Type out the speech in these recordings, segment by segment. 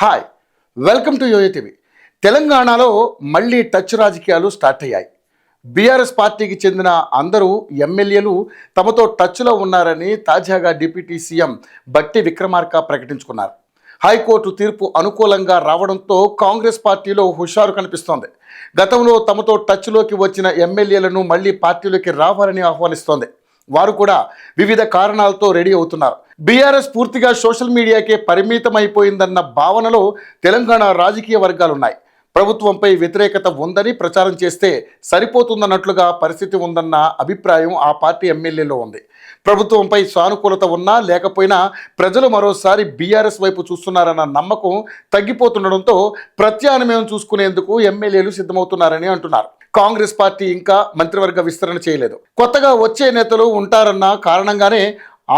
Hi, welcome to YoYo TV. తెలంగాణలో మళ్ళీ touch రాజకీయాలు స్టార్ట్ అయ్యాయి. బీఆర్ఎస్ పార్టీకి చెందిన అందరూ ఎమ్మెల్యేలు తమతో టచ్లో ఉన్నారని తాజాగా డిప్యూటీ సీఎం బట్టి విక్రమార్క ప్రకటించుకున్నారు. హైకోర్టు తీర్పు అనుకూలంగా రావడంతో కాంగ్రెస్ పార్టీలో హుషారు కనిపిస్తోంది. గతంలో తమతో టచ్లోకి వచ్చిన ఎమ్మెల్యేలను మళ్ళీ పార్టీలోకి రావాలని ఆహ్వానిస్తోంది. వారు కూడా వివిధ కారణాలతో రెడీ అవుతున్నారు. బీఆర్ఎస్ పూర్తిగా సోషల్ మీడియాకే పరిమితం అయిపోయిందన్న భావనలో తెలంగాణ రాజకీయ వర్గాలున్నాయి. ప్రభుత్వంపై వ్యతిరేకత ఉందని ప్రచారం చేస్తే సరిపోతుందన్నట్లుగా పరిస్థితి ఉందన్న అభిప్రాయం ఆ పార్టీ ఎమ్మెల్యేలో ఉంది. ప్రభుత్వంపై సానుకూలత ఉన్నా లేకపోయినా ప్రజలు మరోసారి బీఆర్ఎస్ వైపు చూస్తున్నారన్న నమ్మకం తగ్గిపోతుండడంతో ప్రత్యామ్నాయం చూసుకునేందుకు ఎమ్మెల్యేలు సిద్ధమవుతున్నారని అంటున్నారు. కాంగ్రెస్ పార్టీ ఇంకా మంత్రివర్గ విస్తరణ చేయలేదు. కొత్తగా వచ్చే నేతలు ఉంటారన్న కారణంగానే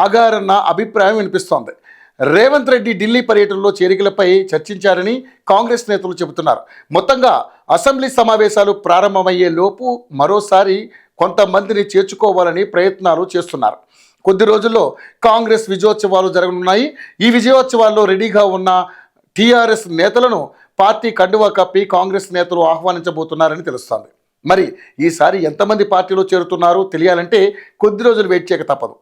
ఆగారన్న అభిప్రాయం వినిపిస్తోంది. రేవంత్ రెడ్డి ఢిల్లీ పర్యటనలో చేరికలపై చర్చించారని కాంగ్రెస్ నేతలు చెబుతున్నారు. మొత్తంగా అసెంబ్లీ సమావేశాలు ప్రారంభమయ్యే లోపు మరోసారి కొంతమందిని చేర్చుకోవాలని ప్రయత్నాలు చేస్తున్నారు. కొద్ది రోజుల్లో కాంగ్రెస్ విజయోత్సవాలు జరగనున్నాయి. ఈ విజయోత్సవాల్లో రెడీగా ఉన్న టీఆర్ఎస్ నేతలను పార్టీ కండువా కప్పి కాంగ్రెస్ నేతలు ఆహ్వానించబోతున్నారని తెలుస్తోంది. మరి ఈసారి ఎంతమంది పార్టీలో చేరుతున్నారో తెలియాలంటే కొద్ది రోజులు వెయిట్ చేయక తప్పదు.